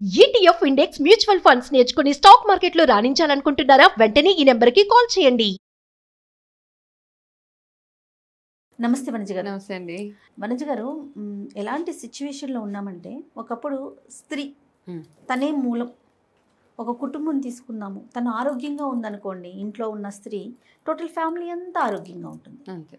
ETF index mutual funds నేర్చుకుని stock మార్కెట్లో రాణించాలనుకుంటున్నారా? వెంటనే ఈ నెంబర్కి కాల్ చేయండి. నమస్తే వనజ గారు. నమస్తే అండి. వనజ గారు, ఎలాంటి సిచ్యువేషన్లో ఉన్నామంటే, ఒకప్పుడు స్త్రీ మ్మ్. తనే మూలం. ఒక కుటుంబం తీసుకున్నాము, తను ఆరోగ్యంగా ఉందనుకోండి, ఇంట్లో ఉన్న స్త్రీ టోటల్ ఫ్యామిలీ అంతా ఆరోగ్యంగా ఉంటుంది. అంతే.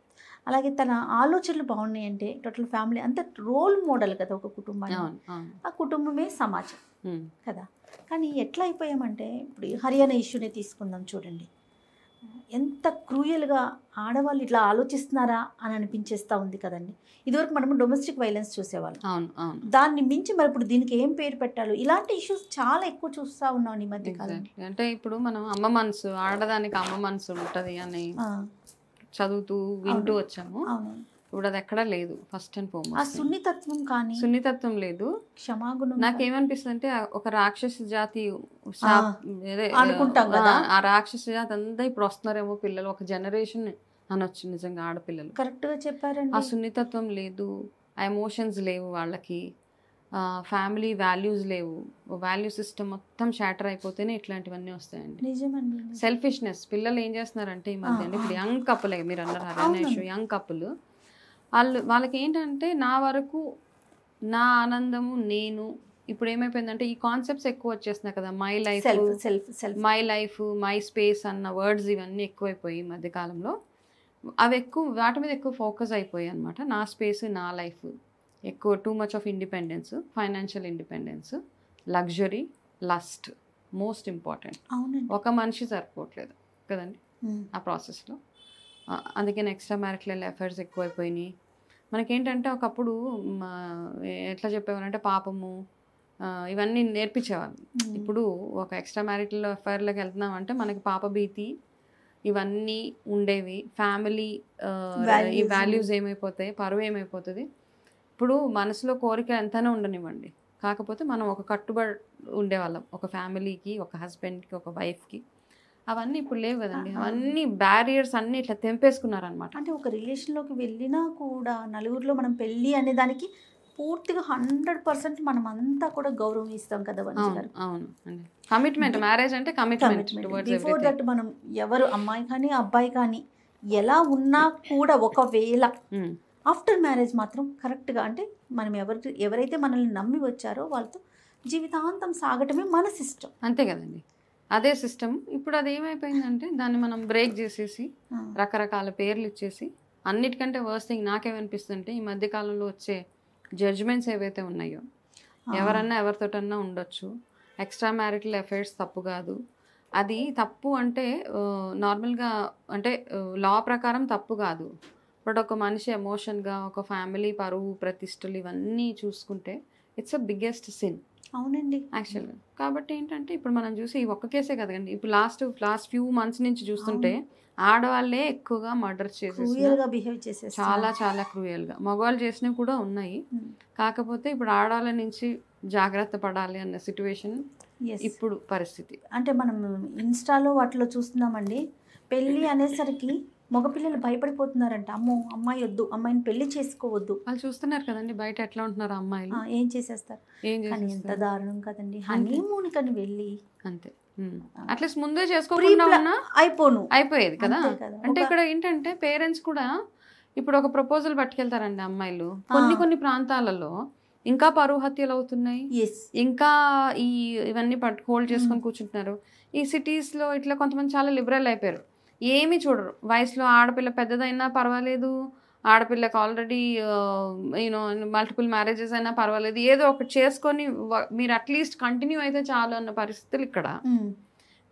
అలాగే తన ఆలోచనలు బాగున్నాయంటే టోటల్ ఫ్యామిలీ అంతా రోల్ మోడల్ కదా ఒక కుటుంబాన్ని. అవును, అవును. ఆ కుటుంబమే సమాజం మ్మ్. కదా. కానీ ఎట్లా అయిపోయామంటే, ఇప్పుడు ఈ హర్యానా ఇష్యూనే తీసుకుందాం చూడండి. ఎంత క్రూయల్గా ఆడవాళ్ళు ఇట్లా ఆలోచిస్తున్నారా అని అనిపించేస్తూ ఉంది కదండి. ఇదివరకు మనము డొమెస్టిక్ వైలెన్స్ చూసేవాళ్ళం. అవును, అవును. దాన్ని మించి మరి ఇప్పుడు దీనికి ఏం పేరు పెట్టాలో, ఇలాంటి ఇష్యూస్ చాలా ఎక్కువ చూస్తూ ఉన్నాం ఈ మధ్య కాలం. Exactly. అంటే ఇప్పుడు మనం అమ్మ మనసు, ఆడదానికి అమ్మ మనసు ఉంటుంది అని చదువుతూ వింటూ వచ్చాము. అవును. ఇప్పుడు అది ఎక్కడా లేదు. ఫస్ట్ అండ్ ఆ ఫార్మోస్ట్ సున్నితత్వం కానీ సున్నితత్వం లేదు. క్షమాగుణం నాకేమనిపిస్తుంది అంటే ఒక రాక్షస జాతి అనుకుంటాం కదా. ఆ రాక్షస జాతి అంతా ఇప్పుడు వస్తున్నారేమో పిల్లలు, ఒక జనరేషన్ అనొచ్చు నిజంగా. ఆడపిల్లలు కరెక్ట్గా చెప్పారండి. ఆ సున్నితత్వం లేదు, ఆ ఎమోషన్స్ లేవు వాళ్ళకి, ఫ్యామిలీ వాల్యూస్ లేవు. వాల్యూ సిస్టమ్ మొత్తం షాటర్ అయిపోతేనే ఇట్లాంటివన్నీ వస్తాయండి. నిజమండి. సెల్ఫిష్నెస్. పిల్లలు ఏం చేస్తున్నారంటే ఈ మధ్య ఇప్పుడు యంగ్ కపుల్, మీరు అన్నారు హర్యానా అవును. ఇష్యూ, యంగ్ కపుల్ వాళ్ళకి ఏంటంటే నా వరకు నా ఆనందము నేను. ఇప్పుడు ఏమైపోయిందంటే ఈ కాన్సెప్ట్స్ ఎక్కువ వచ్చేస్తున్నాయి కదా. My life, self self self my life, my space అన్న వర్డ్స్ ఇవన్నీ ఎక్కువైపోయి ఈ మధ్యకాలంలో. అవి ఎక్కువ వాటి మీద ఎక్కువ ఫోకస్ అయిపోయాయి అనమాట. నా స్పేస్, నా లైఫ్ ఎక్కువ. Too much of independence, financial independence, luxury, lust most important. అవునండి. ఒక మనిషి సరిపోవట్లేదు కదండి ఆ ప్రాసెస్లో. అందుకని ఎక్స్ట్రా మ్యారిటల్ అఫైర్స్ ఎక్కువైపోయినాయి. మనకేంటంటే ఒకప్పుడు ఎట్లా చెప్పేవారంటే పాపము ఇవన్నీ నేర్పించేవాళ్ళు. ఇప్పుడు ఒక ఎక్స్ట్రా మ్యారిటల్ అఫైర్లోకి వెళ్తున్నామంటే మనకి పాప భీతి ఇవన్నీ ఉండేవి. ఫ్యామిలీ ఈ వాల్యూస్ ఏమైపోతాయి, పరువు ఏమైపోతుంది. ఇప్పుడు మనసులో కోరిక ఎంతైనా ఉండనివ్వండి, కాకపోతే మనం ఒక కట్టుబడి ఉండేవాళ్ళం ఒక ఫ్యామిలీకి, ఒక హస్బెండ్కి, ఒక వైఫ్కి. అవన్నీ ఇప్పుడు లేవు కదండి. అవన్నీ బ్యారియర్స్ అన్నీ ఇట్లా తెంపేసుకున్నారనమాట. అంటే ఒక రిలేషన్లోకి వెళ్ళినా కూడా నలుగురిలో మనం పెళ్ళి అనే దానికి పూర్తిగా 100% మనం అంతా కూడా గౌరవం ఇస్తాం కదా వనజ గారు. అవును అండి. కమిట్మెంట్, మ్యారేజ్ అంటే commitment towards before everything. That మనం ఎవరు అమ్మాయి కానీ అబ్బాయి కానీ ఎలా ఉన్నా కూడా ఒకవేళ ఆఫ్టర్ మ్యారేజ్ మాత్రం కరెక్ట్గా, అంటే మనం ఎవరైతే మనల్ని నమ్మి వచ్చారో వాళ్ళతో జీవితాంతం సాగటమే మన సిస్టమ్. అంతే కదండి, అదే సిస్టమ్. ఇప్పుడు అది ఏమైపోయిందంటే దాన్ని మనం బ్రేక్ చేసేసి రకరకాల పేర్లు ఇచ్చేసి, అన్నిటికంటే వర్స్ట్ థింగ్ నాకేమనిపిస్తుంటే ఈ మధ్యకాలంలో వచ్చే జడ్జ్మెంట్స్ ఏవైతే ఉన్నాయో, ఎవరన్నా ఎవరితోటన్నా ఉండొచ్చు, ఎక్స్ట్రా మ్యారిటల్ అఫైర్స్ తప్పు కాదు. అది తప్పు అంటే నార్మల్గా అంటే లా ప్రకారం తప్పు కాదు. బట్ ఒక మనిషి ఎమోషన్గా, ఒక ఫ్యామిలీ పరువు ప్రతిష్టలు ఇవన్నీ చూసుకుంటే ఇట్స్ అ బిగ్గెస్ట్ సిన్. అవునండి యాక్చువల్గా. కాబట్టి ఏంటంటే ఇప్పుడు మనం చూసి ఈ ఒక్క కేసే కదండి, ఇప్పుడు లాస్ట్ ఫ్యూ మంత్స్ నుంచి చూస్తుంటే ఆడవాళ్ళే ఎక్కువగా మర్డర్ చేసేసి బిహేవ్ చేసేసి చాలా చాలా క్రూయల్గా. మగవాళ్ళు చేసినవి కూడా ఉన్నాయి, కాకపోతే ఇప్పుడు ఆడవాళ్ళ నుంచి జాగ్రత్త పడాలి అన్న సిచ్యువేషన్ ఇప్పుడు పరిస్థితి. అంటే మనం ఇన్స్టాలో వాటిలో చూస్తున్నామండి. పెళ్ళి అనేసరికి మగపిల్లలు భయపడిపోతున్నారంట. అమ్మో అమ్మాయి వద్దు, అమ్మాయిని పెళ్లి చేసుకోవద్దు. వాళ్ళు చూస్తున్నారు కదండి బయట ఎట్లా ఉంటున్నారు అమ్మాయిలు, ఏం చేసేస్తారు. కానీ ఎంత దారుణం కదండి. హనీమూన్ కని వెళ్ళి అంతే అట్లీస్ట్ ముందే చేసుకోకుండా ఉన్నా అయిపోయేది కదా. అంటే ఇక్కడ ఏంటంటే పేరెంట్స్ కూడా ఇప్పుడు ఒక ప్రపోజల్ పట్టుకెళ్తారండి అమ్మాయిలు. కొన్ని ప్రాంతాలలో ఇంకా పరువు హత్యలు అవుతున్నాయి, ఇంకా ఇవన్నీ హోల్డ్ చేసుకొని కూర్చుంటున్నారు. ఈ సిటీస్లో ఇట్లా కొంతమంది చాలా లిబరల్ అయిపోయారు, ఏమీ చూడరు. వయసులో ఆడపిల్ల పెద్దదైనా పర్వాలేదు, ఆడపిల్లకి ఆల్రెడీ యూనో మల్టిపుల్ మ్యారేజెస్ అయినా పర్వాలేదు, ఏదో ఒకటి చేసుకొని మీరు అట్లీస్ట్ కంటిన్యూ అయితే చాలు అన్న పరిస్థితులు ఇక్కడ.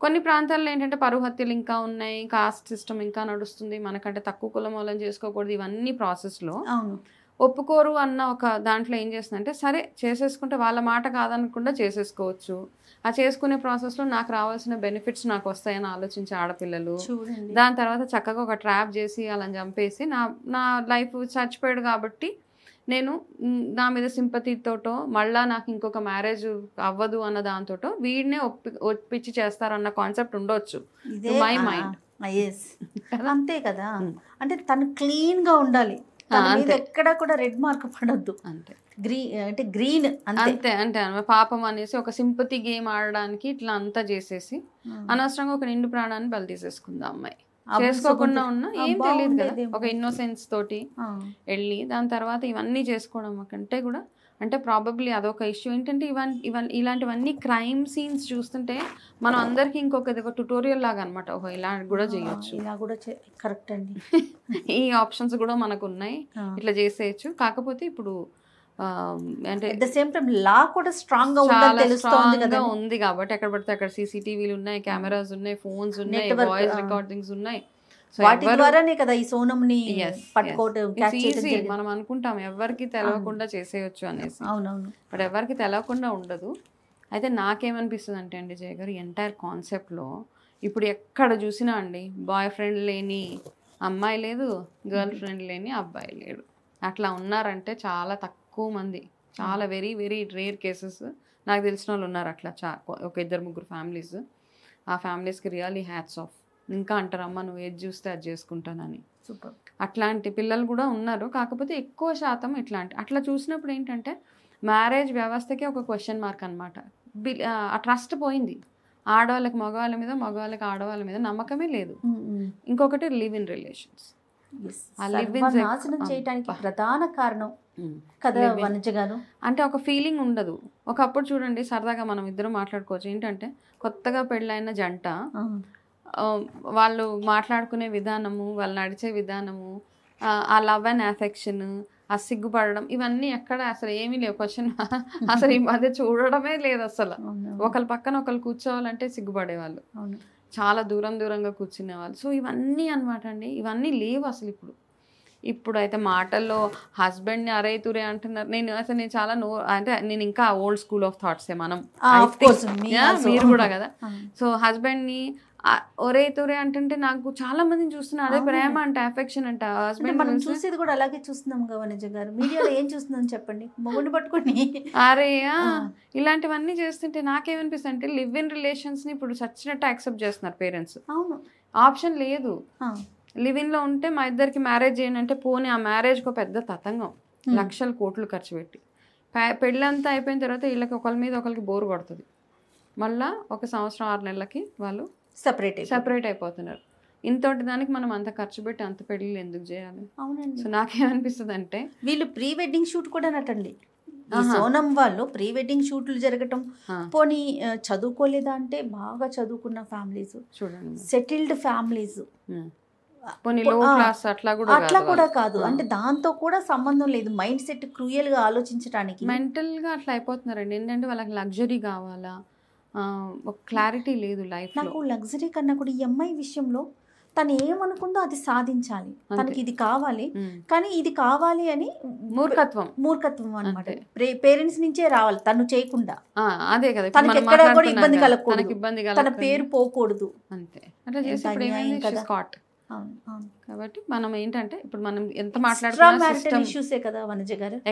కొన్ని ప్రాంతాల్లో ఏంటంటే పరువు హత్యలు ఇంకా ఉన్నాయి, కాస్ట్ సిస్టమ్ ఇంకా నడుస్తుంది, మనకంటే తక్కువ కులం వాళ్ళని చేసుకోకూడదు, ఇవన్నీ ప్రాసెస్లో ఒప్పుకోరు అన్న ఒక దాంట్లో ఏం చేస్తుందంటే సరే చేసేసుకుంటే వాళ్ళ మాట కాదనకుండా చేసేసుకోవచ్చు. ఆ చేసుకునే ప్రాసెస్లో నాకు రావాల్సిన బెనిఫిట్స్ నాకు వస్తాయని ఆలోచించే ఆడపిల్లలు, దాని తర్వాత చక్కగా ఒక ట్రాప్ చేసి అలా చంపేసి నా లైఫ్ చచ్చిపోయాడు కాబట్టి నేను నా మీద సింపతితోటో మళ్ళా నాకు ఇంకొక మ్యారేజ్ అవ్వదు అన్న దాంతో వీడినే ఒప్పించి చేస్తారన్న కాన్సెప్ట్ ఉండొచ్చు మై మైండ్. అంతే కదా. అంటే తను క్లీన్గా ఉండాలి, తన మీద ఎక్కడ కూడా రెడ్ మార్క్ పడొద్దు, అంతే అంటే గ్రీన్ అంతే అంటే పాపం అనేసి ఒక సింపతి గేమ్ ఆడడానికి ఇట్లా అంతా చేసేసి అనవసరంగా ఒక నిండు ప్రాణాన్ని బలి తీసేసుకుంది అమ్మాయి. చేసుకోకుండా ఉన్నా ఏం తెలియదు కదా, ఒక ఇన్నోసెన్స్ తోటి వెళ్ళి దాని తర్వాత ఇవన్నీ చేసుకోవడం కంటే కూడా అంటే ప్రాబబ్లీ అదొక ఇష్యూ. ఏంటంటే ఇలాంటివన్నీ క్రైమ్ సీన్స్ చూస్తుంటే మనం అందరికి ఇంకొక ట్యుటోరియల్ లాగా అనమాట, ఓహో ఇలా కూడా చేయొచ్చు, ఇలా కూడా కరెక్ట్ అండి. ఈ ఆప్షన్స్ కూడా మనకు ఉన్నాయి, ఇట్లా చేసేయచ్చు. కాకపోతే ఇప్పుడు అంటే అట్ ద సేమ్ టైం లా కూడా స్ట్రాంగ్ గా ఉంది కాబట్టి ఎక్కడ పడితే అక్కడ సీసీటీవీలు ఉన్నాయి, కెమెరాస్ ఉన్నాయి, ఫోన్స్ ఉన్నాయి, వాయిస్ రికార్డింగ్స్ ఉన్నాయి. వాటి ద్వారానే కదా ఈ సోనంని పట్టుకోవడం. మనం అనుకుంటాం ఎవరికి తెలవకుండా చేసేయచ్చు అనేసి, అవునవును, బట్ ఎవరికి తెలవకుండా ఉండదు. అయితే నాకేమనిపిస్తుంది అంటే అండి జయ గారు, ఎంటైర్ కాన్సెప్ట్లో ఇప్పుడు ఎక్కడ చూసినా అండి బాయ్ ఫ్రెండ్ లేని అమ్మాయి లేదు, గర్ల్ ఫ్రెండ్ లేని అబ్బాయి లేడు. అట్లా ఉన్నారంటే చాలా తక్కువ మంది, చాలా వెరీ వెరీ రేర్ కేసెస్. నాకు తెలిసిన వాళ్ళు ఉన్నారు అట్లా ఒక 2-3 ఫ్యామిలీస్. ఆ ఫ్యామిలీస్కి రియల్లీ హ్యాట్స్ ఆఫ్. ఇంకా అంటారమ్మా నువ్వు ఏది చూస్తే అది చేసుకుంటానని. సూపర్. అట్లాంటి పిల్లలు కూడా ఉన్నారు. కాకపోతే ఎక్కువ శాతం అట్లా చూసినప్పుడు ఏంటంటే మ్యారేజ్ వ్యవస్థకే ఒక క్వశ్చన్ మార్క్ అనమాట. ఆ ట్రస్ట్ పోయింది. ఆడవాళ్ళకి మగవాళ్ళ మీద, మగవాళ్ళకి ఆడవాళ్ళ మీద నమ్మకమే లేదు. ఇంకొకటి లివ్ ఇన్ రిలేషన్స్. నాశనం చేయడానికి ప్రధాన కారణం కదా వనజ గారు. అంటే ఒక ఫీలింగ్ ఉండదు. ఒకప్పుడు చూడండి సరదాగా మనం ఇద్దరం మాట్లాడుకోవచ్చు. ఏంటంటే కొత్తగా పెళ్ళైన జంట వాళ్ళు మాట్లాడుకునే విధానము, వాళ్ళు నడిచే విధానము, ఆ లవ్ అండ్ అఫెక్షన్, ఆ సిగ్గుపడడం, ఇవన్నీ ఎక్కడ అసలు ఏమీ లేవు. క్వశ్చన్ అసలు ఈ మధ్య చూడడమే లేదు అసలు. ఒకరి పక్కన ఒకరు కూర్చోవాలంటే సిగ్గుపడేవాళ్ళు, చాలా దూరంగా కూర్చునేవాళ్ళు. సో ఇవన్నీ అనమాట అండి, ఇవన్నీ లేవు అసలు ఇప్పుడు. అయితే మాటల్లో హస్బెండ్ని అరే తురే అంటున్నారు. నేను చాలా అంటే నేను ఇంకా ఓల్డ్ స్కూల్ ఆఫ్ థాట్సే మనం, మీరు కూడా కదా. సో హస్బెండ్ని ఒరే తురే అంటుంటే నాకు చాలా మందిని చూస్తున్నా అదే ప్రేమ అంటే, అఫెక్షన్ అంటే. హస్బెండ్ మనం చూసేది కూడా అలాగే చూస్తున్నాం వనజ గారు. మీడియాలో ఏం చూస్తున్నాం చెప్పండి, మొగుడిని పట్టుకొని అరే ఇలాంటివన్నీ చేస్తుంటే నాకేమనిపిస్తుంది అంటే లివ్ ఇన్ రిలేషన్స్ని ఇప్పుడు చచ్చినట్టు యాక్సెప్ట్ చేస్తున్నారు పేరెంట్స్. అవును, ఆప్షన్ లేదు. లివ్ ఇన్లో ఉంటే మా ఇద్దరికి మ్యారేజ్ చేయండి అంటే పోనీ ఆ మ్యారేజ్కి ఒక పెద్ద తతంగం, లక్షల కోట్లు ఖర్చు పెట్టి పెళ్ళంతా అయిపోయిన తర్వాత వీళ్ళకి ఒకరి మీద ఒకరికి బోరు కొడుతుంది. మళ్ళీ 1 సంవత్సరం 6 నెలలకి వాళ్ళు సెపరేట్ అయిపోతున్నారు. ఇంతటి దానికి మనం అంత ఖర్చు పెట్టి అంత పెళ్ళిళ్ళు ఎందుకు చేయాలి? అవునండి. సో నాకేమనిపిస్తుంది అంటే వీళ్ళు ప్రీ వెడ్డింగ్ షూట్ కూడా నటండి. సోనం వాళ్ళు ప్రీ వెడ్డింగ్ షూట్లు జరగటం, పోనీ చదువుకోలేదా అంటే బాగా చదువుకున్న ఫ్యామిలీస్, చూడండి సెటిల్డ్ ఫ్యామిలీస్, అట్లా కూడా కాదు. అంటే దాంతో కూడా సంబంధం లేదు. మైండ్ సెట్ క్రూయల్ గా ఆలోచించడానికి, మెంటల్ గా అట్లా అయిపోతున్నారండి. ఏంటంటే వాళ్ళకి లగ్జరీ కావాలా, ఒక క్లారిటీ లేదు లైఫ్. నాకు లగ్జరీ కన్నా కూడా ఈ అమ్మాయి విషయంలో తను ఏమనుకుందో అది సాధించాలి, తనకి ఇది కావాలి, కానీ ఇది కావాలి అని మూర్ఖత్వం అనమాట. పేరెంట్స్ నుంచే రావాలి, తను చేయకుండా. అదే కదా, తనకి ఎక్కడ కూడా ఇబ్బంది కలగకూడదు, తన పేరు పోకూడదు. అంతే అట్లా చేసి కాబట్టి మనం ఏంటంటే ఇప్పుడు మనం ఎంత మాట్లాడుకున్నా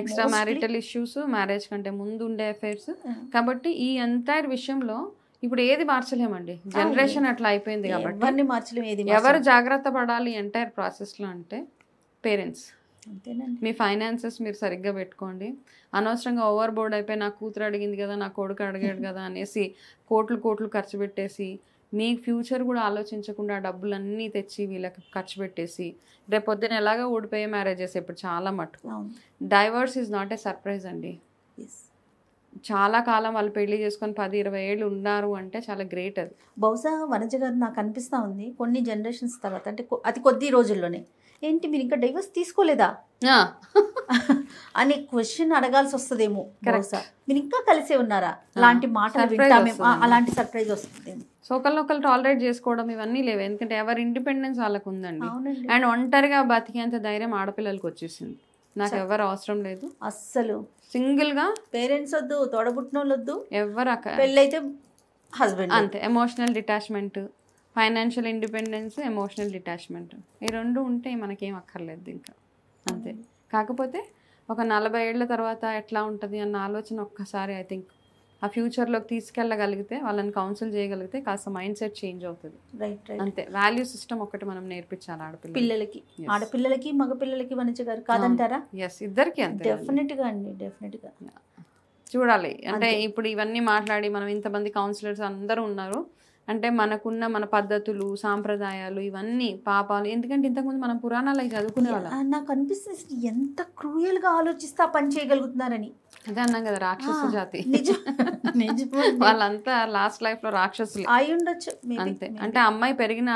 ఎక్స్ట్రా మ్యారిటల్ ఇష్యూస్, మ్యారేజ్ కంటే ముందు ఉండే అఫైర్స్. కాబట్టి ఈ ఎంటైర్ విషయంలో ఇప్పుడు ఏది మార్చలేమండి, జనరేషన్ అట్లా అయిపోయింది. కాబట్టి ఎవరు జాగ్రత్త పడాలి ఎంటైర్ ప్రాసెస్లో అంటే పేరెంట్స్. మీ ఫైనాన్సెస్ మీరు సరిగ్గా పెట్టుకోండి. అనవసరంగా ఓవర్ బోర్డ్ అయిపోయి నా కూతురు అడిగింది కదా, నా కొడుకు అడిగాడు కదా అనేసి కోట్లు ఖర్చు పెట్టేసి మీ ఫ్యూచర్ కూడా ఆలోచించకుండా డబ్బులన్నీ తెచ్చి వీళ్ళకి ఖర్చు పెట్టేసి రేపు పొద్దున ఎలాగో ఊడిపోయే మ్యారేజెస్ ఇప్పుడు చాలా మటుకు. Divorce is not a surprise అండి. చాలా కాలం వాళ్ళు పెళ్లి చేసుకొని 10-20 ఏళ్ళు ఉన్నారు అంటే చాలా గ్రేట్. అది బహుశా వనజ గారు నాకు అనిపిస్తూ ఉంది కొన్ని జనరేషన్స్ తర్వాత, అంటే అతి కొద్ది రోజుల్లోనే, ఏంటి మీరు ఇంకా డైవర్స్ తీసుకోలేదా అనే క్వశ్చన్ అడగాల్సి వస్తుందేమో. మీరు ఇంకా కలిసే ఉన్నారా లాంటి మాటలు వింటామేమో, అలాంటి సర్ప్రైజ్ వస్తుందేమో. సో ఒకరినొకరు టాలరేట్ చేసుకోవడం ఇవన్నీ లేవు, ఎందుకంటే ఎవరి ఇండిపెండెన్స్ వాళ్ళకు ఉందండి. అండ్ ఒంటరిగా బతికేంత ధైర్యం ఆడపిల్లలకి వచ్చేసింది. నాకు ఎవరు అవసరం లేదు అస్సలు. సింగిల్ గా పేరెంట్స్ వద్దు, తోడబుట్టిన వాళ్ళు వద్దు, ఎవరు పెళ్ళైతే హస్బెండ్ అంతే. Emotional detachment, financial independence, emotional detachment, ఈ 2 ఉంటే మనకేం అక్కర్లేదు ఇంకా. అంతే. కాకపోతే ఒక 40 ఏళ్ల తర్వాత ఎట్లా ఉంటుంది అన్న ఆలోచన ఒక్కసారి ఐ థింక్ ఆ ఫ్యూచర్లోకి తీసుకెళ్ళగలిగితే, వాళ్ళని కౌన్సిల్ చేయగలిగితే కాస్త మైండ్ సెట్ చేంజ్ అవుతుంది. రైట్ అంతే, వాల్యూ సిస్టమ్ ఒకటి మనం నేర్పించాలి పిల్లలకి, ఆడపిల్లలకి మగపిల్లలకి వనిజ గారు కాదంటారా? ఎస్, ఇద్దరికి అంతే. డెఫినెట్గా అండి, డెఫినెట్గా చూడాలి. అంటే ఇప్పుడు ఇవన్నీ మాట్లాడి మనం ఇంతమంది కౌన్సిలర్స్ అందరూ ఉన్నారు అంటే మనకున్న మన పద్ధతులు, సాంప్రదాయాలు, ఇవన్నీ పాపాలు, ఎందుకంటే ఇంతకుముందు మనం పురాణాలు అవి చదువుకునే వాళ్ళం. నాకు అనిపిస్తుంది ఎంత క్రూయల్గా ఆలోచిస్తే ఆ పని చేయగలుగుతున్నారని. అదే అన్నాం కదా, రాక్షస జాతి. నిజం, వాళ్ళంతా లాస్ట్ లైఫ్ లో రాక్షసులు అయి ఉండొచ్చు అంతే. అంటే అమ్మాయి పెరిగిన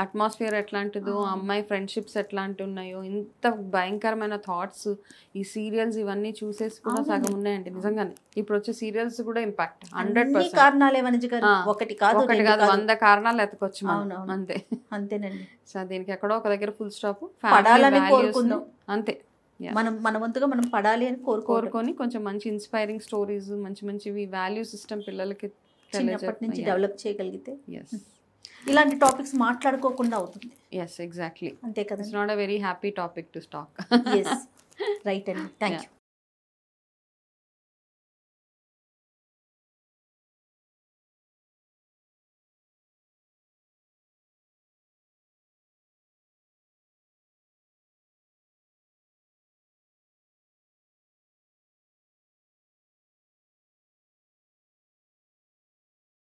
అట్మాస్ఫియర్ ఎట్లాంటిదో, అమ్మాయి ఫ్రెండ్షిప్స్ ఎట్లాంటి ఉన్నాయో, ఇంత భయంకరమైన థాట్స్ ఈ సీరియల్స్ ఇవన్నీ చూసేసి కూడా సగం ఉన్నాయండి నిజంగానే. ఇప్పుడు వచ్చే సీరియల్స్ కూడా ఇంపాక్ట్ 100%. కారణాలే వనిజ గారు, ఒకటి కాదు 100 కారణాలు ఎత్తుకొచ్చు మనం. అంతే, అంతేనండి. సో దీనికి ఎక్కడో ఒక దగ్గర ఫుల్ స్టాప్. పడాలని కోరుకుందాం అంతే. మన వంతుగా మనం పడాలి అని కోరుకొని కొంచెం మంచి ఇన్స్పైరింగ్ స్టోరీస్, మంచి మంచివి వాల్యూ సిస్టమ్ పిల్లలకి చిన్నప్పటి నుంచి డెవలప్ చేయగలిగితే ఇలాంటి టాపిక్స్ మాట్లాడుకోకుండా అవుతుంది. Yes, exactly. అంతే కదా. It's not a very happy topic to talk. Right అండి, థ్యాంక్ యూ.